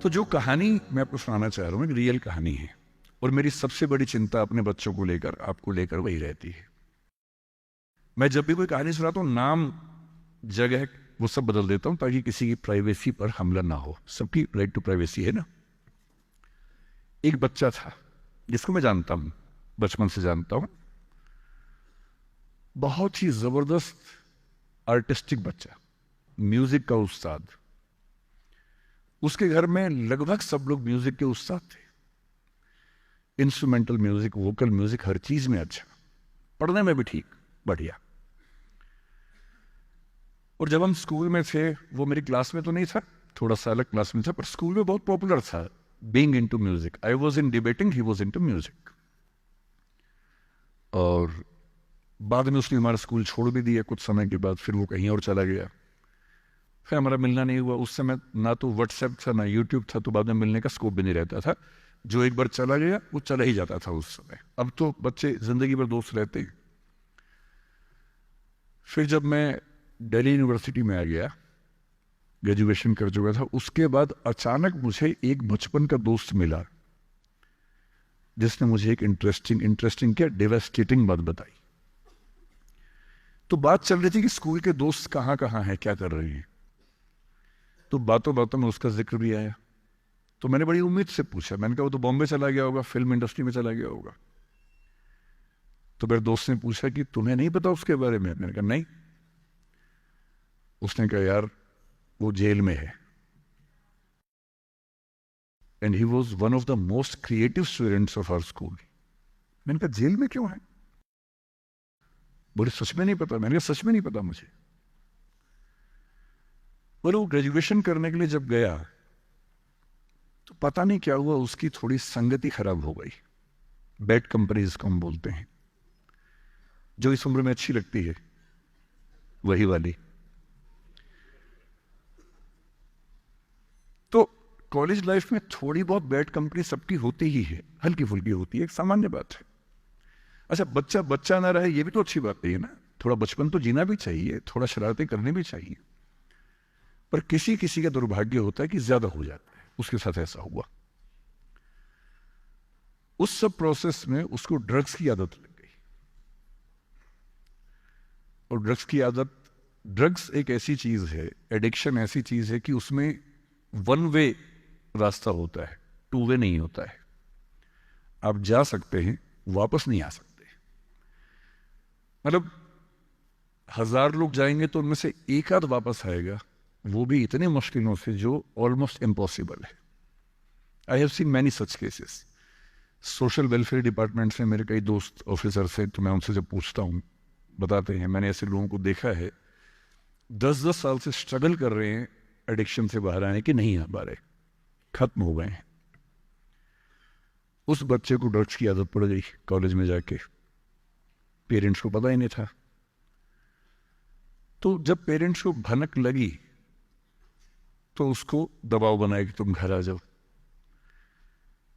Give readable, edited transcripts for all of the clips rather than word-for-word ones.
तो जो कहानी मैं आपको सुनाना चाह रहा हूँ एक रियल कहानी है और मेरी सबसे बड़ी चिंता अपने बच्चों को लेकर आपको लेकर वही रहती है। मैं जब भी कोई कहानी सुनाता हूँ नाम जगह वो सब बदल देता हूँ ताकि किसी की प्राइवेसी पर हमला ना हो। सबकी राइट टू प्राइवेसी है ना। एक बच्चा था जिसको मैं जानता हूँ, बचपन से जानता हूँ, बहुत ही जबरदस्त आर्टिस्टिक बच्चा, म्यूजिक का उस्ताद। उसके घर में लगभग सब लोग म्यूजिक के उस्ताद थे। इंस्ट्रूमेंटल म्यूजिक, वोकल म्यूजिक, हर चीज में अच्छा, पढ़ने में भी ठीक, बढ़िया। और जब हम स्कूल में थे, वो मेरी क्लास में तो नहीं था, थोड़ा सा अलग क्लास में था, पर स्कूल में बहुत पॉपुलर था being into music. I was in debating, he was into music. और बाद में उसने हमारा स्कूल छोड़ भी दिया कुछ समय के बाद, फिर वो कहीं और चला गया, फिर हमारा मिलना नहीं हुआ। उस समय ना तो व्हाट्सएप था ना यूट्यूब था, तो बाद में मिलने का स्कोप भी नहीं रहता था। जो एक बार चला गया वो चला ही जाता था उस समय। अब तो बच्चे जिंदगी भर दोस्त रहते हैं। फिर जब मैं दिल्ली यूनिवर्सिटी में आ गया, ग्रेजुएशन कर चुका था, उसके बाद अचानक मुझे एक बचपन का दोस्त मिला जिसने मुझे एक इंटरेस्टिंग क्या डेवास्टेटिंग बात बताई। तो बात चल रही थी कि स्कूल के दोस्त कहाँ कहाँ हैं, क्या कर रहे हैं। तो बातों बातों में उसका जिक्र भी आया। तो मैंने बड़ी उम्मीद से पूछा, मैंने कहा वो तो बॉम्बे चला गया होगा, फिल्म इंडस्ट्री में चला गया होगा। तो मेरे दोस्त ने पूछा कि तुम्हें नहीं पता उसके बारे में? मैंने कहा नहीं। उसने कहा यार वो जेल में है, and he was one of the most creative students of our school. मैंने कहा जेल में क्यों है? बोले सच में नहीं पता। मैंने कहा सच में नहीं पता मुझे। बोले वो ग्रेजुएशन करने के लिए जब गया तो पता नहीं क्या हुआ, उसकी थोड़ी संगति खराब हो गई। बैड कंपनी जिसको हम बोलते हैं, जो इस उम्र में अच्छी लगती है, वही वाली। तो कॉलेज लाइफ में थोड़ी बहुत बैड कंपनी सबकी होती ही है, हल्की फुल्की होती है, एक सामान्य बात है। अच्छा, बच्चा बच्चा ना रहे ये भी तो अच्छी बात नहीं है ना। थोड़ा बचपन तो जीना भी चाहिए, थोड़ा शरारतें करनी भी चाहिए। पर किसी किसी का दुर्भाग्य होता है कि ज्यादा हो जाता है। उसके साथ ऐसा हुआ। उस सब प्रोसेस में उसको ड्रग्स की आदत लग गई। और ड्रग्स एक ऐसी चीज है, एडिक्शन ऐसी चीज है कि उसमें वन वे रास्ता होता है, टू वे नहीं होता है। आप जा सकते हैं, वापस नहीं आ सकते। मतलब 1000 लोग जाएंगे तो उनमें से एक आध वापस आएगा, वो भी इतने मुश्किलों से जो ऑलमोस्ट इम्पॉसिबल है। I have seen many such cases. Social welfare department से मेरे कई दोस्त ऑफिसर से, तो मैं उनसे जब पूछता हूँ बताते हैं, मैंने ऐसे लोगों को देखा है 10-10 साल से स्ट्रगल कर रहे हैं एडिक्शन से बाहर आने की, नहीं आ पा रहे, खत्म हो गए हैं। उस बच्चे को ड्रग्स की आदत पड़ गई कॉलेज में जाके, पेरेंट्स को पता ही नहीं था। तो जब पेरेंट्स को भनक लगी तो उसको दबाव बनाया कि तुम घर आ जाओ।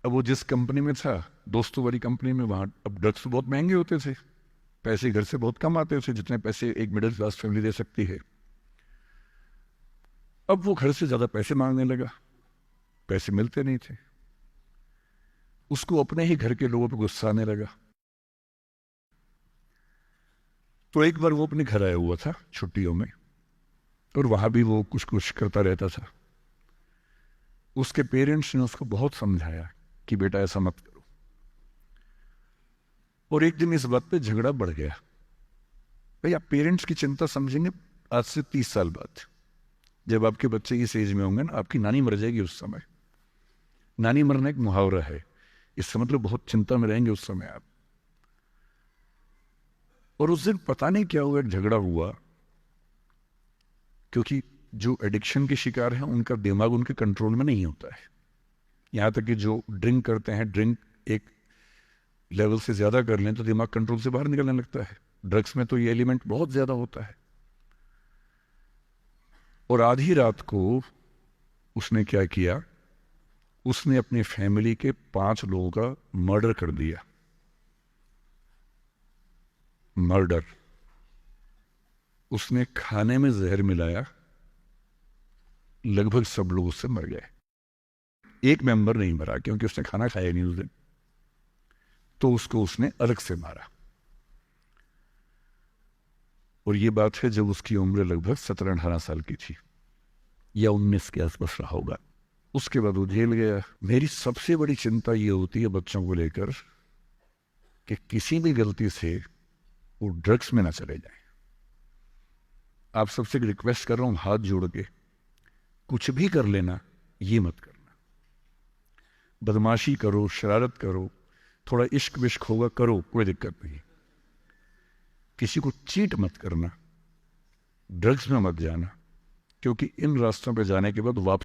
अब वो जिस कंपनी में था, दोस्तों वाली कंपनी में, वहां अब ड्रग्स तो बहुत महंगे होते थे, पैसे घर से बहुत कम आते थे, जितने पैसे एक मिडिल क्लास फैमिली दे सकती है। अब वो घर से ज्यादा पैसे मांगने लगा, पैसे मिलते नहीं थे। उसको अपने ही घर के लोगों पर गुस्सा आने लगा। तो एक बार वो अपने घर आया हुआ था छुट्टियों में, और वहां भी वो कुछ कुछ करता रहता था। उसके पेरेंट्स ने उसको बहुत समझाया कि बेटा ऐसा मत करो। और एक दिन इस बात पे झगड़ा बढ़ गया। भाई आप पेरेंट्स की चिंता समझेंगे आज से 30 साल बाद, जब आपके बच्चे इस एज में होंगे ना, आपकी नानी मर जाएगी उस समय। नानी मरना एक मुहावरा है, इससे मतलब बहुत चिंता में रहेंगे उस समय आप। और उस दिन पता नहीं क्या हुआ, एक झगड़ा हुआ, क्योंकि जो एडिक्शन के शिकार हैं उनका दिमाग उनके कंट्रोल में नहीं होता है। यहां तक कि जो ड्रिंक करते हैं, ड्रिंक एक लेवल से ज्यादा कर लें तो दिमाग कंट्रोल से बाहर निकलने लगता है। ड्रग्स में तो ये एलिमेंट बहुत ज्यादा होता है। और आधी रात को उसने क्या किया, उसने अपनी फैमिली के 5 लोगों का मर्डर कर दिया। मर्डर। उसने खाने में जहर मिलाया, लगभग सब लोग उससे मर गए। एक मेंबर नहीं मरा क्योंकि उसने खाना खाया नहीं उस दिन, तो उसको उसने अलग से मारा। और ये बात है जब उसकी उम्र लगभग 17-18 साल की थी या 19 के आसपास रहा होगा। उसके बाद वो जेल गया। मेरी सबसे बड़ी चिंता ये होती है बच्चों को लेकर कि किसी भी गलती से वो ड्रग्स में ना चले जाएं। आप सबसे रिक्वेस्ट कर रहा हूं हाथ जोड़ के, कुछ भी कर लेना, ये मत करना। बदमाशी करो, शरारत करो, थोड़ा इश्क विश्क होगा करो, कोई दिक्कत नहीं। किसी को चीट मत करना, ड्रग्स में मत जाना, क्योंकि इन रास्तों पे जाने के बाद वापस